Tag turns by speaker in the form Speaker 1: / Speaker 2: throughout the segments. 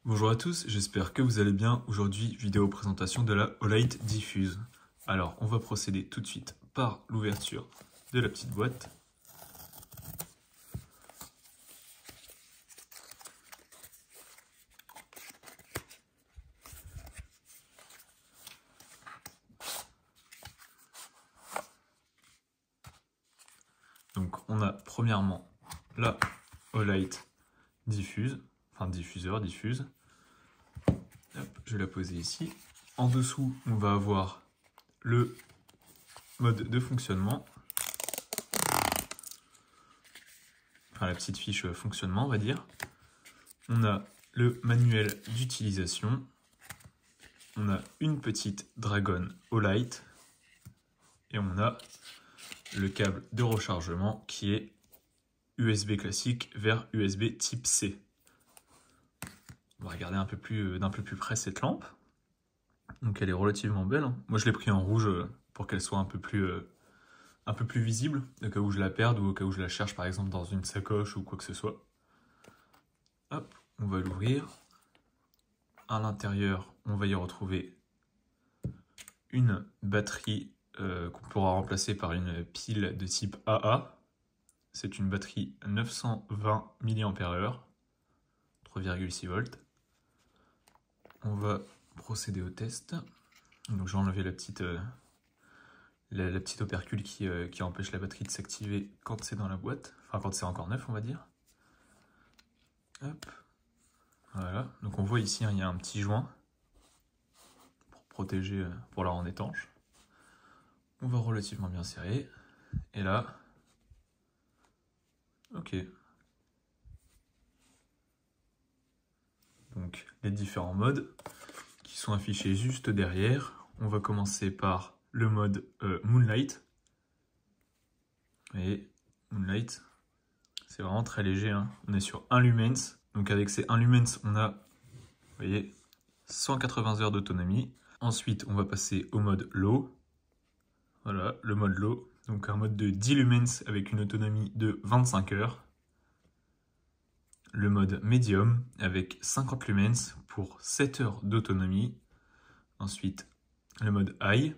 Speaker 1: Bonjour à tous, j'espère que vous allez bien. Aujourd'hui, vidéo présentation de la Olight Diffuse. Alors, on va procéder tout de suite par l'ouverture de la petite boîte. Donc, on a premièrement la Olight Diffuse, enfin diffuse. Hop, je vais la poser ici. En dessous, on va avoir le mode de fonctionnement. Enfin, la petite fiche fonctionnement, on va dire. On a le manuel d'utilisation. On a une petite Dragon Olight. Et on a le câble de rechargement qui est USB classique vers USB type C. On va regarder d'un peu plus près cette lampe. Donc elle est relativement belle, hein. Moi je l'ai pris en rouge pour qu'elle soit un peu plus visible, au cas où je la perde ou au cas où je la cherche par exemple dans une sacoche ou quoi que ce soit. Hop, on va l'ouvrir. À l'intérieur, on va y retrouver une batterie qu'on pourra remplacer par une pile de type AA. C'est une batterie 920 mAh, 3,6 volts. On va procéder au test. Donc j'ai enlevé la petite opercule qui empêche la batterie de s'activer quand c'est dans la boîte, enfin quand c'est encore neuf on va dire. Hop, voilà. Donc on voit ici, hein, il y a un petit joint pour protéger, pour la rendre étanche. On va relativement bien serrer. Et là, ok. Donc les différents modes qui sont affichés juste derrière. On va commencer par le mode Moonlight. Et Moonlight, c'est vraiment très léger, hein. On est sur 1 lumens. Donc avec ces 1 lumens, on a, vous voyez, 180 heures d'autonomie. Ensuite, on va passer au mode Low. Voilà, le mode Low. Donc un mode de 10 lumens avec une autonomie de 25 heures. Le mode Medium avec 50 lumens pour 7 heures d'autonomie. Ensuite, le mode High,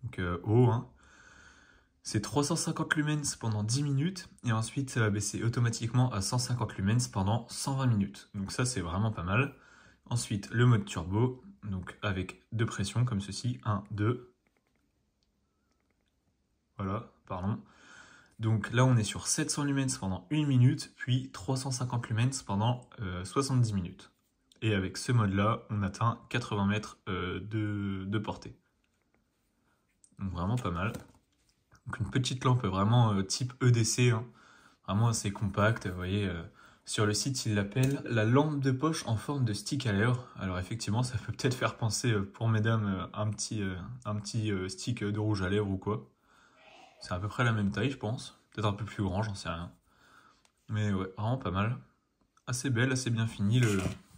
Speaker 1: donc haut, hein. C'est 350 lumens pendant 10 minutes et ensuite ça va baisser automatiquement à 150 lumens pendant 120 minutes. Donc ça c'est vraiment pas mal. Ensuite le mode turbo, donc avec 2 pressions comme ceci, 1, 2. Voilà, pardon. Donc là on est sur 700 lumens pendant 1 minute, puis 350 lumens pendant 70 minutes. Et avec ce mode là, on atteint 80 mètres de portée. Donc vraiment pas mal. Donc une petite lampe vraiment type EDC, hein, vraiment assez compacte. Vous voyez, sur le site, ils l'appellent la lampe de poche en forme de stick à lèvres. Alors effectivement, ça peut peut-être faire penser pour mesdames un petit stick de rouge à lèvres ou quoi. C'est à peu près la même taille, je pense. Peut-être un peu plus grand, j'en sais rien. Mais ouais, vraiment pas mal. Assez belle, assez bien finie.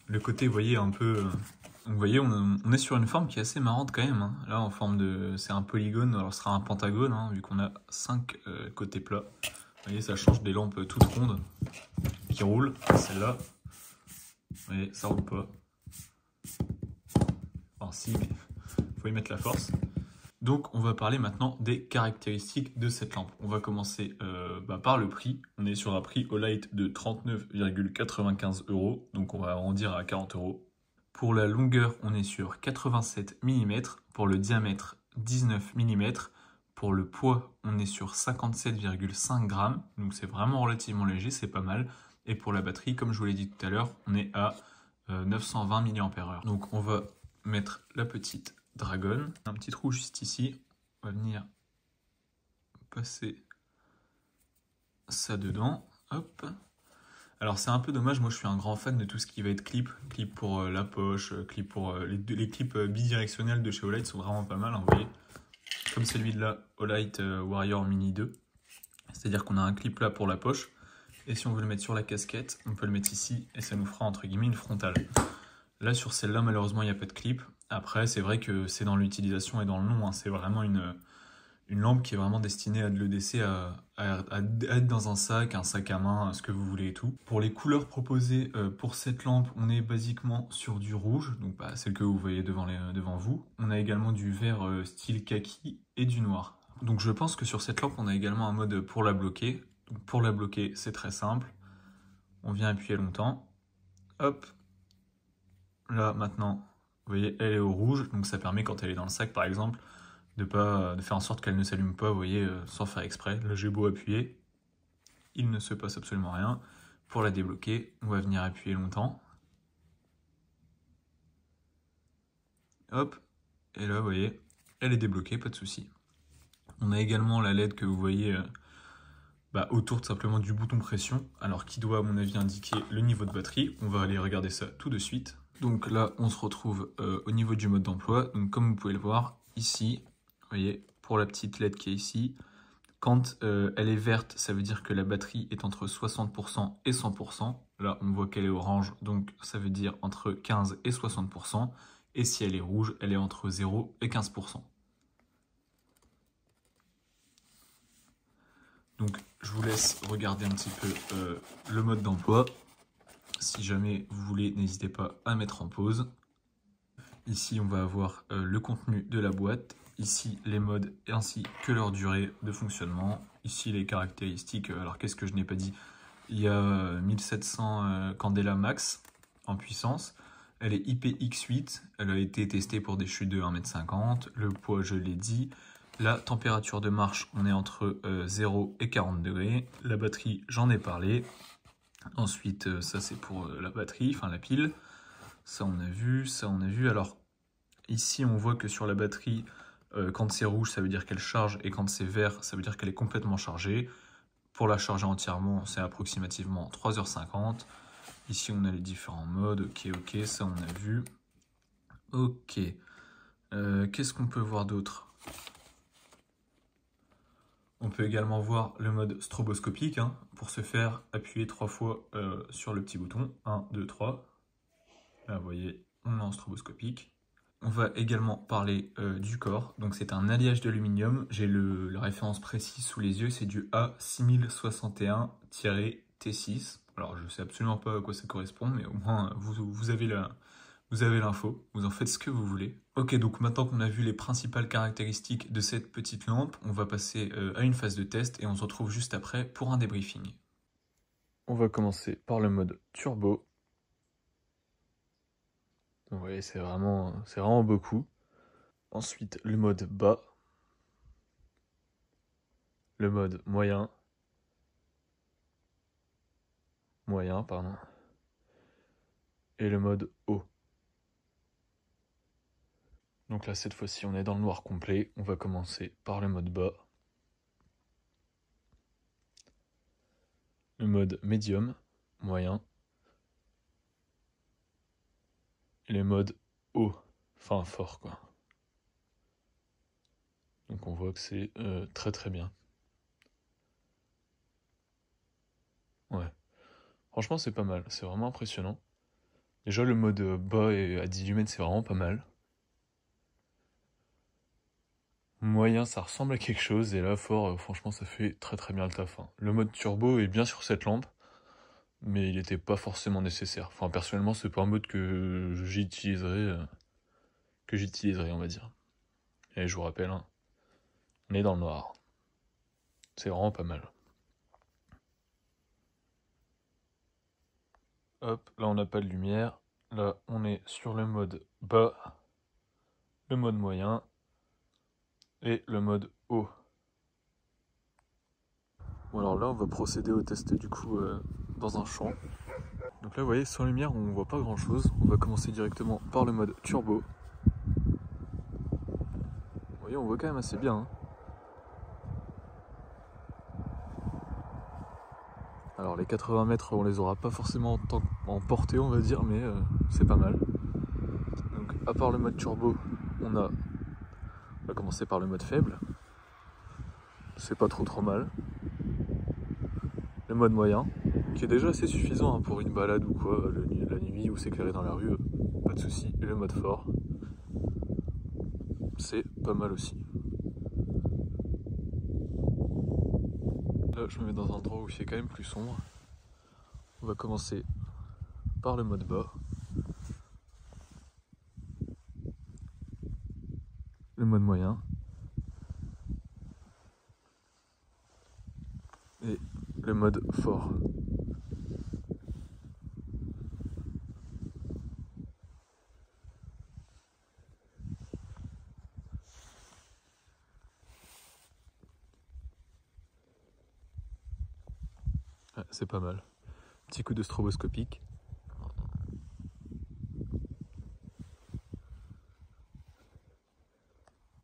Speaker 1: Le côté, vous voyez, un peu... Donc vous voyez, on est sur une forme qui est assez marrante quand même, hein. Là, en forme de... C'est un polygone, alors ce sera un pentagone, hein, vu qu'on a 5 côtés plats. Vous voyez, ça change des lampes toutes rondes qui roulent. Celle-là, vous voyez, ça roule pas. Enfin si, mais faut y mettre la force. Donc on va parler maintenant des caractéristiques de cette lampe. On va commencer par le prix. On est sur un prix Olight de 39,95 €, donc on va arrondir à 40 €. Pour la longueur, on est sur 87 mm. Pour le diamètre, 19 mm. Pour le poids, on est sur 57,5 grammes. Donc c'est vraiment relativement léger, c'est pas mal. Et pour la batterie, comme je vous l'ai dit tout à l'heure, on est à 920 mAh. Donc on va mettre la petite Dragon. Un petit trou juste ici. On va venir passer ça dedans. Hop. Alors c'est un peu dommage, moi je suis un grand fan de tout ce qui va être clip. Clip pour la poche, clip pour les clips bidirectionnels de chez Olight sont vraiment pas mal, hein, vous voyez. Comme celui de la Olight Warrior Mini 2. C'est-à-dire qu'on a un clip là pour la poche. Et si on veut le mettre sur la casquette, on peut le mettre ici et ça nous fera entre guillemets une frontale. Là sur celle-là malheureusement il n'y a pas de clip. Après c'est vrai que c'est dans l'utilisation et dans le nom, hein, c'est vraiment une Une lampe qui est vraiment destinée à de l'EDC, à être dans un sac à main, ce que vous voulez et tout. Pour les couleurs proposées pour cette lampe, on est basiquement sur du rouge, donc celle que vous voyez devant vous. On a également du vert style kaki et du noir. Donc je pense que sur cette lampe, on a également un mode pour la bloquer. Donc pour la bloquer, c'est très simple. On vient appuyer longtemps. Hop. Là, maintenant, vous voyez, elle est au rouge, donc ça permet quand elle est dans le sac, par exemple, de faire en sorte qu'elle ne s'allume pas, vous voyez, sans faire exprès. Là, j'ai beau appuyer, il ne se passe absolument rien. Pour la débloquer, on va venir appuyer longtemps. Hop, et là, vous voyez, elle est débloquée, pas de souci. On a également la LED que vous voyez autour tout simplement du bouton pression, alors qui doit, à mon avis, indiquer le niveau de batterie. On va aller regarder ça tout de suite. Donc là, on se retrouve au niveau du mode d'emploi. Donc comme vous pouvez le voir, ici, vous voyez, pour la petite LED qui est ici, quand elle est verte, ça veut dire que la batterie est entre 60% et 100%. Là, on voit qu'elle est orange, donc ça veut dire entre 15 et 60%. Et si elle est rouge, elle est entre 0 et 15%. Donc, je vous laisse regarder un petit peu le mode d'emploi. Si jamais vous voulez, n'hésitez pas à mettre en pause. Ici, on va avoir le contenu de la boîte. Ici, les modes ainsi que leur durée de fonctionnement. Ici, les caractéristiques. Alors, qu'est-ce que je n'ai pas dit? Il y a 1700 candela max en puissance. Elle est IPX8. Elle a été testée pour des chutes de 1,50 m. Le poids, je l'ai dit. La température de marche, on est entre 0 et 40 degrés. La batterie, j'en ai parlé. Ensuite, ça c'est pour la batterie, enfin la pile. Ça on a vu, ça on a vu. Alors ici on voit que sur la batterie, quand c'est rouge ça veut dire qu'elle charge et quand c'est vert ça veut dire qu'elle est complètement chargée. Pour la charger entièrement c'est approximativement 3h50. Ici on a les différents modes, ok, ça on a vu. Ok, qu'est-ce qu'on peut voir d'autre? On peut également voir le mode stroboscopique. Pour ce faire, appuyez 3 fois sur le petit bouton. 1, 2, 3. Là, vous voyez, on est en stroboscopique. On va également parler du corps. Donc c'est un alliage d'aluminium. J'ai la référence précise sous les yeux. C'est du A6061-T6. Alors je ne sais absolument pas à quoi ça correspond, mais au moins vous avez l'info, vous en faites ce que vous voulez. Ok, donc maintenant qu'on a vu les principales caractéristiques de cette petite lampe, on va passer à une phase de test et on se retrouve juste après pour un débriefing. On va commencer par le mode turbo. Vous voyez, c'est vraiment beaucoup. Ensuite, le mode bas. Le mode moyen. Pardon. Et le mode haut. Donc là, cette fois-ci, on est dans le noir complet. On va commencer par le mode bas. Le mode médium, moyen. Et le mode haut, enfin fort quoi. Donc on voit que c'est très très bien. Ouais. Franchement, c'est pas mal. C'est vraiment impressionnant. Déjà, le mode bas et à 18 mètres, c'est vraiment pas mal. Moyen, ça ressemble à quelque chose, et là, fort, franchement, ça fait très très bien le taf. Le mode turbo est bien sur cette lampe, mais il n'était pas forcément nécessaire. Enfin, personnellement, c'est pas un mode que j'utiliserais, on va dire. Et je vous rappelle, on est dans le noir. C'est vraiment pas mal. Hop, là, on n'a pas de lumière. Là, on est sur le mode bas, le mode moyen, et le mode haut. Bon alors là on va procéder au test du coup dans un champ. Donc là vous voyez sans lumière on voit pas grand chose. On va commencer directement par le mode turbo. Vous voyez on voit quand même assez bien. Alors les 80 mètres on les aura pas forcément en portée on va dire mais c'est pas mal. Donc à part le mode turbo on va commencer par le mode faible. C'est pas trop mal. Le mode moyen, qui est déjà assez suffisant pour une balade ou quoi, la nuit ou s'éclairer dans la rue, pas de souci. Et le mode fort, c'est pas mal aussi. Là, je me mets dans un endroit où il fait quand même plus sombre. On va commencer par le mode bas. Le mode moyen. Et le mode fort. Ouais, c'est pas mal. Petit coup de stroboscopique.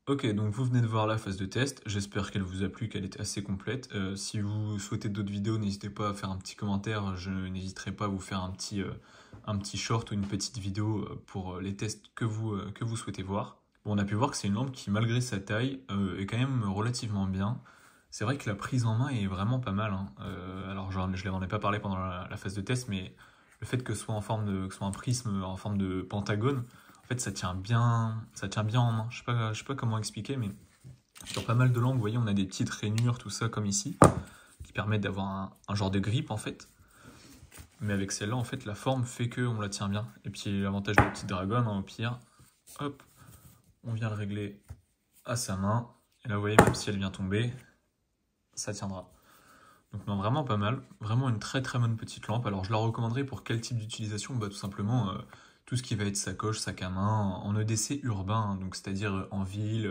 Speaker 1: Ok, donc vous venez de voir la phase de test, j'espère qu'elle vous a plu, qu'elle était assez complète. Si vous souhaitez d'autres vidéos, n'hésitez pas à faire un petit commentaire, je n'hésiterai pas à vous faire un petit short ou une petite vidéo pour les tests que vous souhaitez voir. Bon, on a pu voir que c'est une lampe qui, malgré sa taille, est quand même relativement bien. C'est vrai que la prise en main est vraiment pas mal, hein. Alors, je n'en ai pas parlé pendant la phase de test, mais le fait que ce soit que ce soit un prisme en forme de pentagone, en fait, ça tient bien en main. Je sais pas comment expliquer, mais sur pas mal de lampes, vous voyez, on a des petites rainures, tout ça, comme ici, qui permettent d'avoir un genre de grip, en fait. Mais avec celle-là, en fait, la forme fait qu'on la tient bien. Et puis, l'avantage de la petite dragonne, hein, au pire, hop, on vient le régler à sa main. Et là, vous voyez, même si elle vient tomber, ça tiendra. Donc non, vraiment pas mal. Vraiment une très très bonne petite lampe. Alors, je la recommanderais pour quel type d'utilisation? Bah, tout simplement... tout ce qui va être sacoche, sac à main, en EDC urbain, hein, donc c'est-à-dire en ville,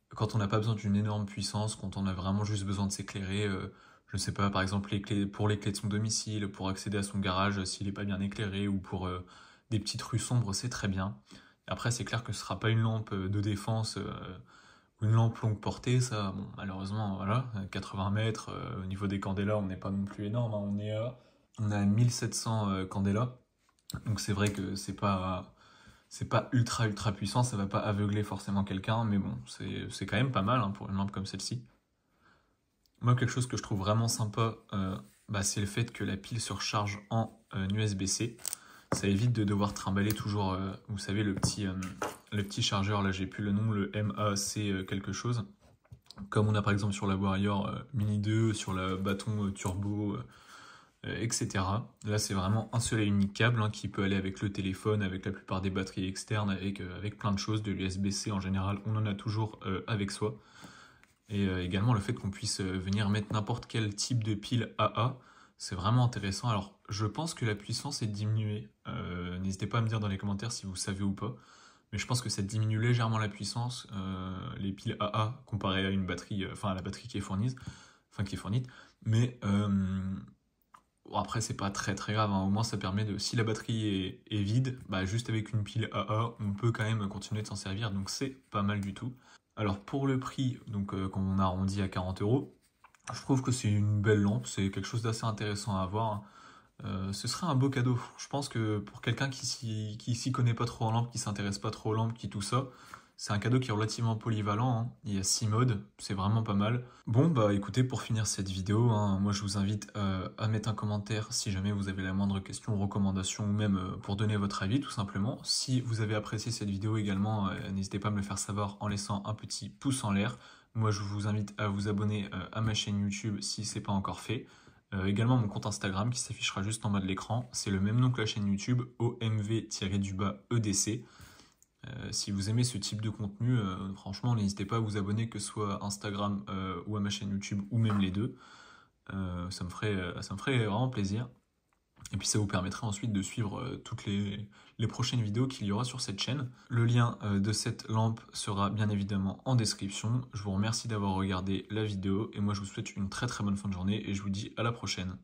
Speaker 1: quand on n'a pas besoin d'une énorme puissance, quand on a vraiment juste besoin de s'éclairer, je ne sais pas, par exemple pour les clés de son domicile, pour accéder à son garage s'il n'est pas bien éclairé, ou pour des petites rues sombres, c'est très bien. Et après, c'est clair que ce ne sera pas une lampe de défense ou une lampe longue portée, ça, bon, malheureusement, voilà, 80 mètres, au niveau des candélas, on n'est pas non plus énorme, hein, on a 1700 candélas. Donc c'est vrai que c'est pas ultra ultra puissant, ça va pas aveugler forcément quelqu'un, mais bon, c'est quand même pas mal, hein, pour une lampe comme celle-ci. Moi, quelque chose que je trouve vraiment sympa, bah, c'est le fait que la pile se recharge en USB-C. Ça évite de devoir trimballer toujours, vous savez, le petit chargeur, là j'ai plus le nom, le MAC quelque chose. Comme on a par exemple sur la Warrior Mini 2, sur la Bâton Turbo, etc. Là, c'est vraiment un seul et unique câble, hein, qui peut aller avec le téléphone, avec la plupart des batteries externes, avec plein de choses. De l'USB-C en général, on en a toujours avec soi. Et également le fait qu'on puisse venir mettre n'importe quel type de pile AA, c'est vraiment intéressant. Alors, je pense que la puissance est diminuée. N'hésitez pas à me dire dans les commentaires si vous savez ou pas. Mais je pense que ça diminue légèrement la puissance, les piles AA, comparé à une batterie, à la batterie qui est fournie. Mais bon, après, c'est pas très très grave, hein. Au moins ça permet de, si la batterie est vide, bah, juste avec une pile AA, on peut quand même continuer de s'en servir, donc c'est pas mal du tout. Alors pour le prix, donc quand on arrondit à 40 €, je trouve que c'est une belle lampe, c'est quelque chose d'assez intéressant à avoir, hein. Ce serait un beau cadeau. Je pense que pour quelqu'un qui s'y connaît pas trop en lampe, qui s'intéresse pas trop aux lampes, qui tout ça, c'est un cadeau qui est relativement polyvalent, hein. Il y a 6 modes, c'est vraiment pas mal. Bon, bah écoutez, pour finir cette vidéo, hein, moi je vous invite à mettre un commentaire si jamais vous avez la moindre question, recommandation, ou même pour donner votre avis tout simplement. Si vous avez apprécié cette vidéo également, n'hésitez pas à me le faire savoir en laissant un petit pouce en l'air. Moi je vous invite à vous abonner à ma chaîne YouTube si c'est pas encore fait. Également mon compte Instagram qui s'affichera juste en bas de l'écran, c'est le même nom que la chaîne YouTube, OMV-EDC. Si vous aimez ce type de contenu, franchement, n'hésitez pas à vous abonner, que ce soit Instagram ou à ma chaîne YouTube, ou même les deux. Ça me ferait vraiment plaisir. Et puis ça vous permettrait ensuite de suivre toutes les prochaines vidéos qu'il y aura sur cette chaîne. Le lien de cette lampe sera bien évidemment en description. Je vous remercie d'avoir regardé la vidéo, et moi je vous souhaite une très très bonne fin de journée, et je vous dis à la prochaine.